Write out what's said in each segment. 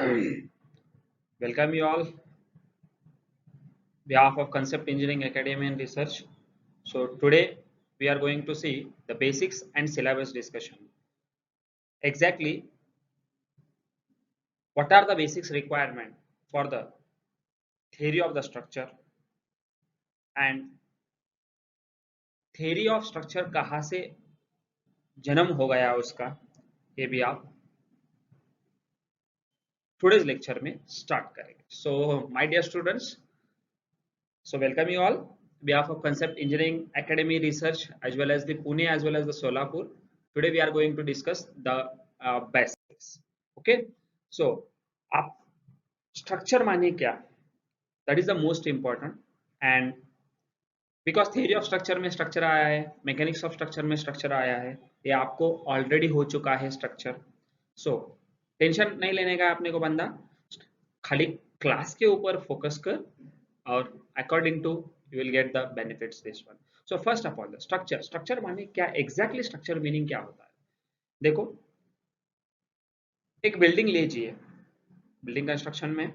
Welcome you all, behalf of Concept Engineering Academy and Research. So today we are going to see the basics and syllabus discussion. Exactly, what are the basics requirement for the theory of the structure and theory of structure कहाँ से जन्म हो गया उसका, ये भी आप today's lecture में start करेंगे. So my dear students, so welcome you all, behalf of Concept Engineering Academy Research as well as the Pune as well as the Solapur. Today we are going to discuss the basics. Okay, so आप structure माने क्या, that is the most important. And because theory of structure में structure आया है, mechanics of structure में structure आया है, ये आपको ऑलरेडी हो चुका है स्ट्रक्चर. सो टेंशन नहीं लेने का अपने को बंदा, खाली क्लास के ऊपर फोकस कर और according to you will get the benefits this one. So first of all the structure. Structure माने क्या, एग्जैक्टली स्ट्रक्चर मीनिंग क्या होता है. देखो, एक बिल्डिंग लीजिए, बिल्डिंग कंस्ट्रक्शन में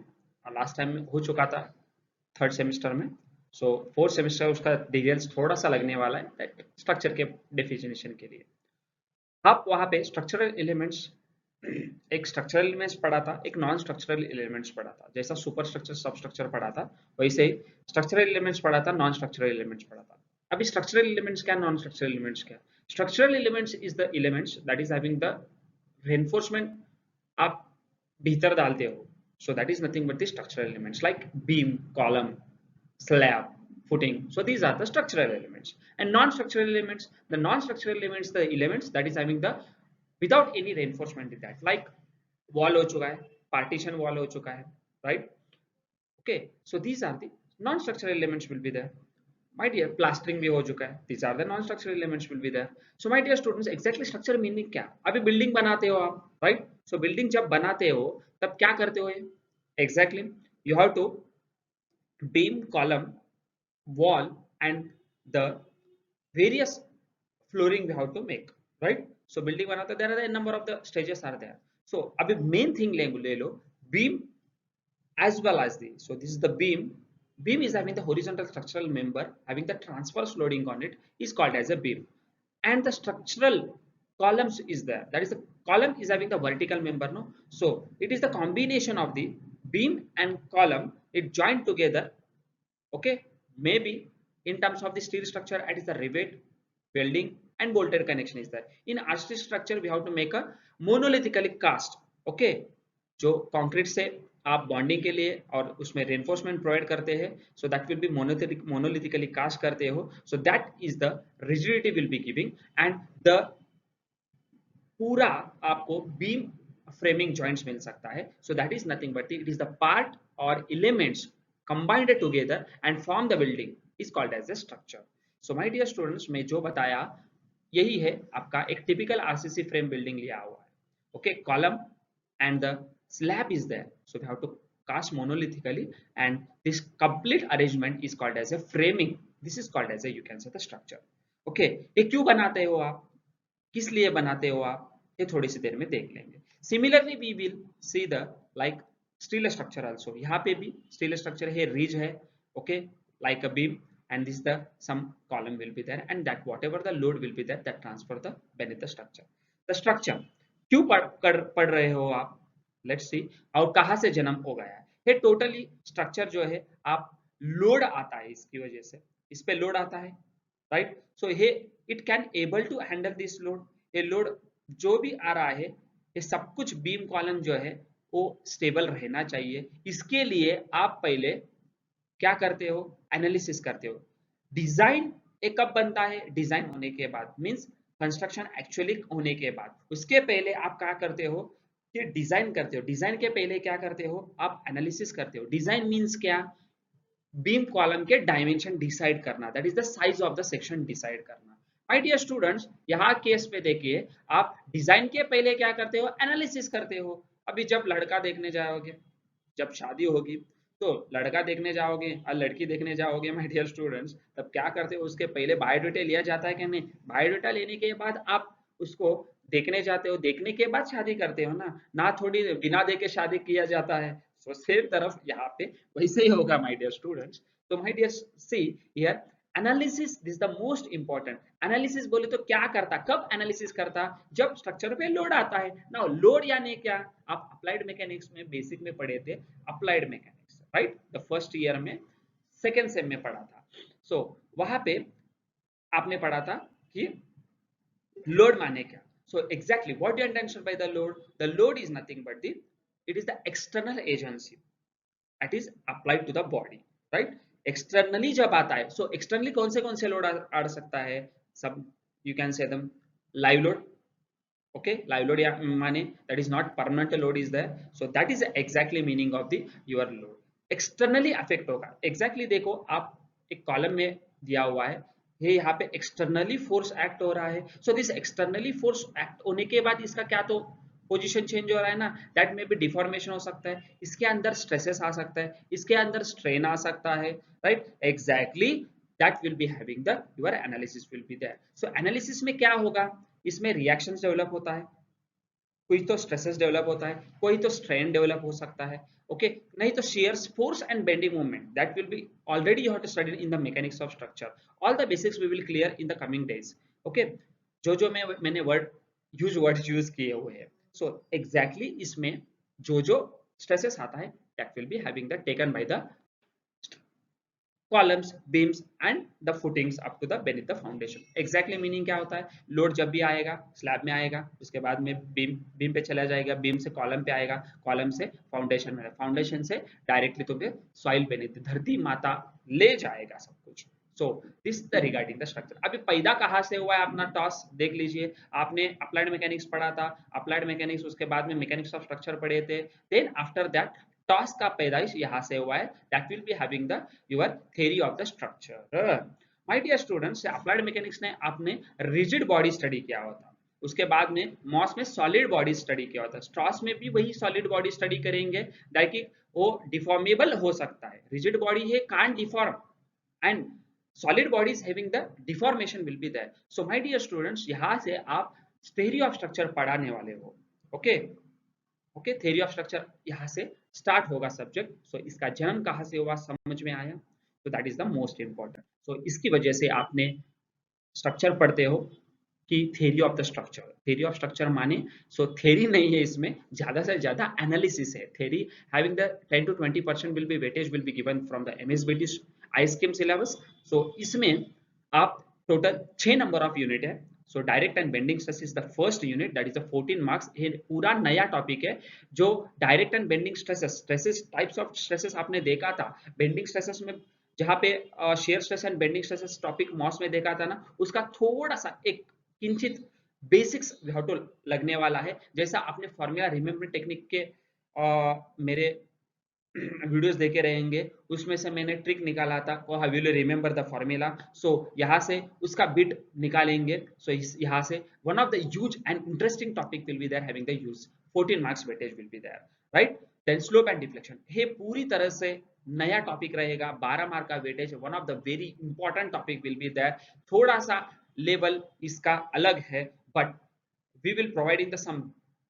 लास्ट टाइम हो चुका था थर्ड सेमेस्टर में. सो फोर्थ सेमेस्टर उसका डिटेल्स थोड़ा सा लगने वाला है स्ट्रक्चर के डेफिनेशन के लिए. आप वहां पे स्ट्रक्चरल एलिमेंट्स, एक स्ट्रक्चरल एलिमेंट्स पढ़ा था, एक नॉन स्ट्रक्चरल एलिमेंट्स पढ़ा था. जैसा सुपर स्ट्रक्चर सब स्ट्रक्चर पढ़ा था, वैसे ही स्ट्रक्चरल एलिमेंट्स पढ़ा था, नॉन स्ट्रक्चरल एलिमेंट्स पढ़ा था. अभी स्ट्रक्चरल एलिमेंट्स क्या, नॉन स्ट्रक्चरल एलिमेंट्स क्या. Structural elements is the elements that is having the reinforcement आप भीतर डालते हो. So that is nothing but the structural elements like beam, column, slab, footing. So these are the structural elements. And non-structural elements, the non-structural elements, the elements that is having the without any reinforcement in that, like wall हो चुका है, partition wall हो चुका है, right? Okay, so these are the non-structural elements will be there. My dear, plastering भी हो चुका है, these are the non-structural elements will be there. So my dear students, exactly structure meaning क्या. अभी building बनाते हो आप, right? So building जब बनाते हो तब क्या करते हो, exactly you have to beam, column, wall and the various flooring we have to make, right? So building बनाते हो, there are a number of the stages are there. So अभी main thing ले लो beam as well as the, so this is the beam. Beam is having the horizontal structural member having the transverse loading on it is called as a beam, and the structural columns is there, that is the column is having the vertical member, no. So it is the combination of the beam and column, it joined together. Okay, maybe in terms of the steel structure it is the rivet, welding and bolted connection is there. In RC structure we have to make a monolithically cast. Okay, जो concrete से आप bonding के लिए और उसमें reinforcement provide करते हैं, so that will be monolithically cast करते हो, so that is the rigidity will be giving. And the पूरा आपको बीम फ्रेमिंग जॉइंट्स मिल सकता है. So that is nothing but it is the part और elements combined together and form the building is called as a structure. So my dear students, मैं जो बताया यही है आपका एक टिपिकल आरसीसी फ्रेम बिल्डिंग लिया हुआ है. Okay, column and the slab is there, so we have to cast monolithically and this complete arrangement is called as a framing. This is called as a, you can say, the structure. Okay, ये क्यों बनाते हो आप, किस लिए बनाते हो आप, ये थोड़ी सी देर में देख लेंगे. Similarly we will see the like steel structure also. यहाँ पे भी steel structure है, ridge है, okay, like a beam, and this the some column will be there and that whatever the load will be there that transfer the beneath the structure. The structure क्यों पढ़ रहे हो आप, let's see, और कहां से जन्म हो गया है. ये टोटली स्ट्रक्चर जो है आप लोड आता है, इसकी वजह से इस पे लोड आता है, राइट. सो ये it can able to handle this load. ये लोड जो भी आ रहा है, ये सब कुछ बीम कॉलम जो है वो स्टेबल रहना चाहिए. इसके लिए आप पहले क्या करते हो, एनालिसिस करते हो. डिजाइन एक कब बनता है, डिजाइन होने के बाद, मींस कंस्ट्रक्शन एक्चुअली होने के बाद. उसके पहले आप क्या करते हो कि डिजाइन करते हो. डिजाइन के पहले क्या करते हो, आप एनालिसिस करते हो. डिजाइन मींस क्या, बीम कॉलम के डायमेंशन डिसाइड करना, that is the size of the section decide करना. माय डियर स्टूडेंट्स, यहाँ केस पे देखिए, आप डिजाइन के पहले क्या करते हो, एनालिसिस करते हो. अभी जब लड़का देखने जाओगे, जब शादी होगी तो लड़का देखने जाओगे और लड़की देखने जाओगे माय डियर स्टूडेंट्स, तब क्या करते हो, उसके पहले बायोडाटा लिया जाता है कि नहीं. बायोडाटा लेने के बाद आप उसको देखने जाते हो, देखने के बाद शादी करते हो ना, ना थोड़ी बिना देखे शादी किया जाता है। सो सेम तरफ यहाँ पे वैसे ही होगा माय डियर स्टूडेंट्स। तो my dear see here, analysis this the most important. Analysis बोले तो क्या करता, कब एनालिसिस करता, जब स्ट्रक्चर पे लोड आता है ना। लोड यानी क्या, आप अप्लाइड मैकेनिक्स में बेसिक में पढ़े थे, applied mechanics right, the first year में सेकेंड सेम में पढ़ा था। सो वहां पे आपने पढ़ा था कि लोड माने क्या। So exactly what do you understand by the load? The load is nothing but it is the external agency that is applied to the body, right? Externally जब आता है, so externally कौन से लोड आ सकता है, सब you can say them live load, okay, live load या माने that is not permanent load is there, so that is exactly meaning of the your load externally affect होगा। exactly देखो आप एक कॉलम में दिया हुआ है, ये यहाँ पे एक्सटर्नली फोर्स एक्ट हो रहा है। So this externally force act होने के बाद इसका क्या तो पोजीशन चेंज हो रहा है ना, दैट में भी डिफॉर्मेशन हो सकता है, इसके अंदर स्ट्रेसेस आ सकता है, इसके अंदर स्ट्रेन आ सकता है, right. Exactly that will be having the your analysis will be there. So analysis में क्या होगा, इसमें रिएक्शंस डेवलप होता है, कोई तो स्ट्रेसेस डेवलप होता है, कोई तो स्ट्रेन डेवलप हो सकता है, ओके नहीं तो shears force and bending movement that will be already you have to study in the mechanics of structure, all the basics we will clear in the coming days, okay। जो मैंने word use किए हुए हैं, so exactly इसमें जो stresses आता है that will be having the taken by the columns, beams and the footings up to the beneath the foundation। exactly meaning क्या होता है, लोड जब भी आएगा स्लैब में आएगा, उसके बाद में बीम पे चला जाएगा, बीम से कॉलम पे आएगा, कॉलम से फाउंडेशन में, फाउंडेशन से डायरेक्टली तुम्हें सॉइल बेनीथ, धरती माता ले जाएगा सब कुछ। So this the regarding the structure. अभी पैदा कहाँ से हुआ है अपना टॉस देख लीजिए, आपने अप्लाइड मैकेनिक्स पढ़ा था, अप्लाइड मैकेनिक्स उसके बाद में मैकेनिक्स ऑफ स्ट्रक्चर पढ़े थे, देन आफ्टर दैट टॉस का पैदाइश यहाँ से हुआ है, that will be having the your theory of the structure. My dear students, applied mechanics ने आपने रिजिड बॉडी स्टडी किया होता, उसके बाद में मॉस में सॉलिड बॉडी स्टडी किया होता, स्ट्रॉस में भी वही सॉलिड बॉडी स्टडी करेंगे, दैट वो डिफॉर्मेबल हो सकता है, रिजिड बॉडी है can't deform and solid bodies having the deformation will be there। so my dear students, यहाँ से आप theory of structure पढ़ाने वाले हो, okay okay, theory of structure यहाँ से स्टार्ट होगा सब्जेक्ट। सो इसका जन्म कहाँ से हुआ समझ में आया, तो that is the most important. So इसकी वजह से आपने स्ट्रक्चर पढ़ते हो कि theory of the structure, theory of structure माने सो थ्योरी नहीं है, इसमें ज्यादा से ज्यादा एनालिसिस है। Theory having the 10 to 20% will be weightage will be given from the MSBT I scheme syllabus. So इसमें आप टोटल 6 नंबर ऑफ यूनिट है। So direct and bending stress is the first unit, that is the 14 marks. ये पूरा नया topic है जो direct and bending stresses, stresses types of stresses आपने देखा था बेंडिंग स्ट्रेसेस में, जहां पे shear stress and bending stresses topic moss में देखा था ना, उसका थोड़ा सा एक किंचित बेसिक्स टू लगने वाला है। जैसा आपने फॉर्मूला रिमेम्बर टेक्निक के मेरे वीडियोस देखे रहेंगे, उसमें से मैंने ट्रिक निकाला था, वो how will you remember the formula. So यहाँ से उसका बिट निकालेंगे। सो यहाँ से one of the huge and interesting topic will be there having the use 14 marks weightage will be there, right. Then slope and deflection, ये पूरी तरह से नया टॉपिक रहेगा, 12 मार्क का weightage, one of the very important topic will be there. थोड़ा सा level इसका अलग है, but we will providing the some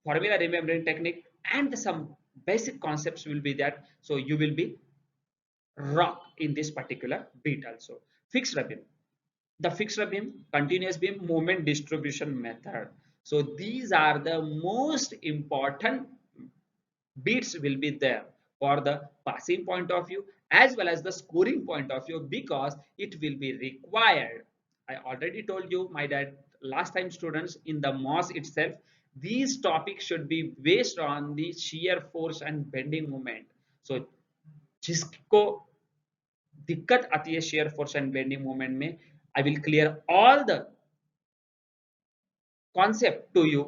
formula remembering technique and some basic concepts will be that, so you will be rock in this particular beat also. Fixed beam, the fixed beam, continuous beam, moment distribution method, so these are the most important beats will be there for the passing point of view as well as the scoring point of view, because it will be required. I already told you my dad last time students, in the MOS itself these topics should be based on the shear force and bending moment। so जिसको दिक्कत आती है shear force and bending moment में, I will clear all the concept to you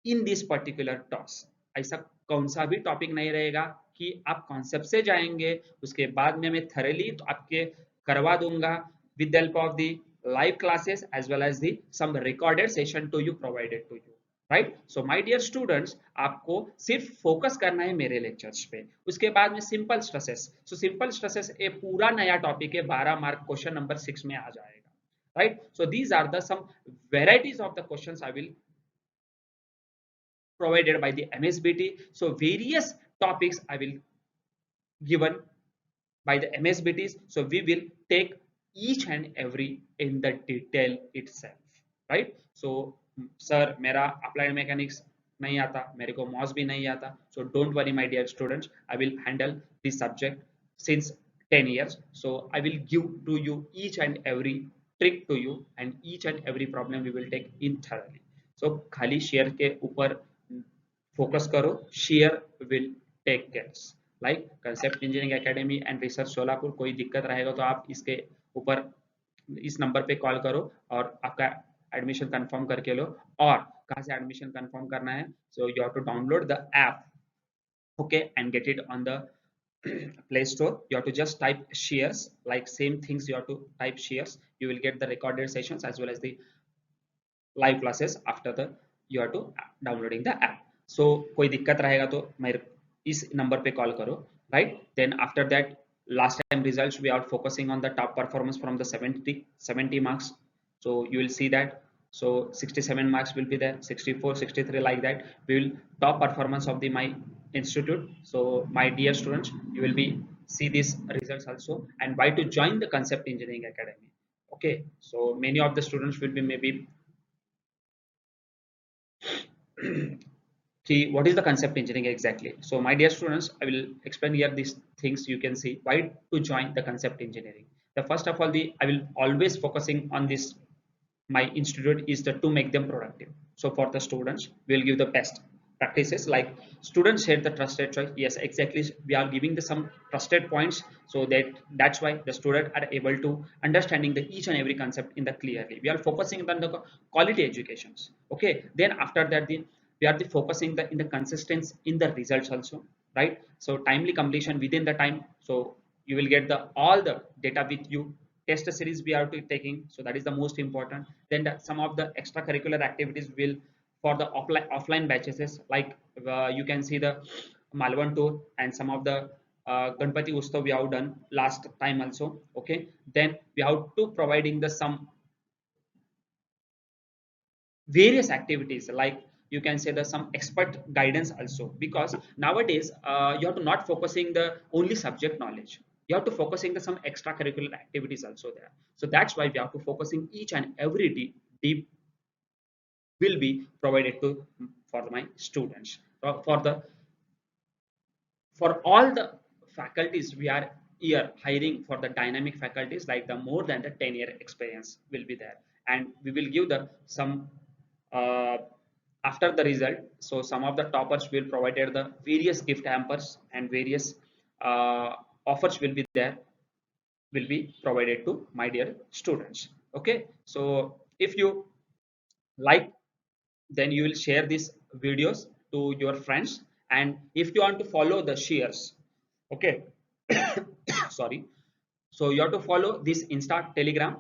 in this particular toss। ऐसा कौन सा भी topic नहीं रहेगा कि आप कॉन्सेप्ट से जाएंगे, उसके बाद में मैं थरली तो आपके करवा दूंगा with help of the live classes as well as the some recorded session to you provided to you, right. So my dear students, आपको सिर्फ फोकस करना है मेरे लेक्चर्स पे। उसके बाद में simple stresses, so simple stresses एक पूरा नया टॉपिक है, 12 मार्क क्वेश्चन नंबर 6 में आ जाएगा, right. So these are the some varieties of the questions I will provided by the MSBT. So various topics I will given by the MSBTs. So we will take each and every in the detail itself, right? So sir, मेरा applied mechanics नहीं आता, मेरे को MOS भी नहीं आता. So don't worry, my dear students. I will handle this subject since 10 years. So I will give to you each and every trick to you, and each and every problem we will take in thoroughly. So खाली share के ऊपर focus करो. Share will take cares. Like concept engineering academy and research Solapur. कोई दिक्कत रहेगा तो आप इसके ऊपर इस नंबर पे कॉल करो और आपका एडमिशन कंफर्म करके लो. और कहाँ से एडमिशन कंफर्म करना है? So you have to download the app, okay, and get it on the Play Store. You have to just type shares, like same things you have to type shares. You will get the recorded sessions as well as the live classes after the you have to downloading the app. So कोई दिक्कत रहेगा तो मेरे इस number पे call करो, right? Then after that, last time results we are focusing on the top performance from the 70 marks. So you will see that. So 67 marks will be there, 64, 63, like that. We will top performance of the my institute. So my dear students, you will be see these results also, and why to join the Concept Engineering Academy. Okay, so many of the students will be maybe see what is the concept engineering exactly. So my dear students, I will explain here these things. You can see why to join the concept engineering. The first of all, the I will always focusing on this my institute is the to make them productive. So for the students, we will give the best practices, like students share the trusted choice. Yes, exactly, we are giving the some trusted points, so that's why the student are able to understanding the each and every concept in the clearly. We are focusing on the quality educations. Okay, then after that we are focusing in the consistency in the results also, right? So timely completion within the time. So you will get the all the data with you. Test series we are taking, so that is the most important. Then some of the extracurricular activities will for the offline batches, like you can see the Malvan tour and some of the Ganpati Utsav we have done last time also. Okay, then we have to providing the some various activities, like you can say the some expert guidance also, because nowadays you have to not focusing the only subject knowledge. You have to focusing the some extracurricular activities also there. So that's why we have to focusing each and every deep will be provided to for my students. For all the faculties we are here hiring for the dynamic faculties, like the more than the 10-year experience will be there, and we will give the some uh, after the result. So some of the toppers will provided the various gift hampers and various offers will be there, will be provided to my dear students. Okay, so if you like, then you will share these videos to your friends. And if you want to follow the shares, okay, sorry, so you have to follow this Insta, Telegram,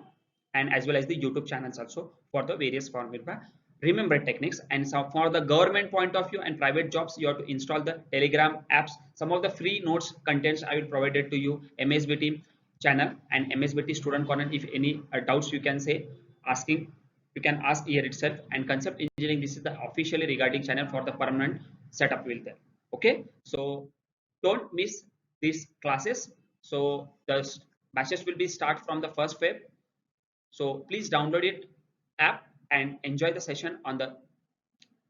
and as well as the YouTube channels also for the various formula. Remember techniques. And so for the government point of view and private jobs, you have to install the Telegram apps. Some of the free notes contents I will provide it to you, MSBT channel and MSBT student corner. If any doubts you can say asking, you can ask here itself. And concept engineering, this is the officially regarding channel for the permanent setup will there. Okay, so don't miss these classes. So the batches will be start from the 1st Feb. So please download it app and enjoy the session on the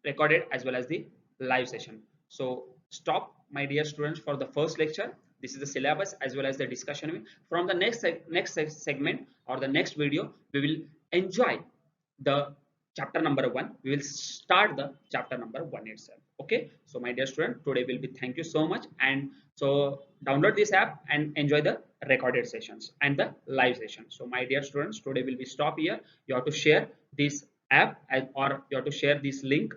recorded as well as the live session. So stop, my dear students, for the first lecture. This is the syllabus as well as the discussion. From the next segment or the next video, we will enjoy the chapter number 1. We will start the chapter number 1 itself. Okay, so my dear student, today will be thank you so much. And so download this app and enjoy the recorded sessions and the live session. So my dear students, today will be stop here. You have to share this app or you have to share this link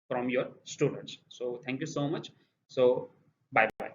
from your students. So thank you so much. So bye bye.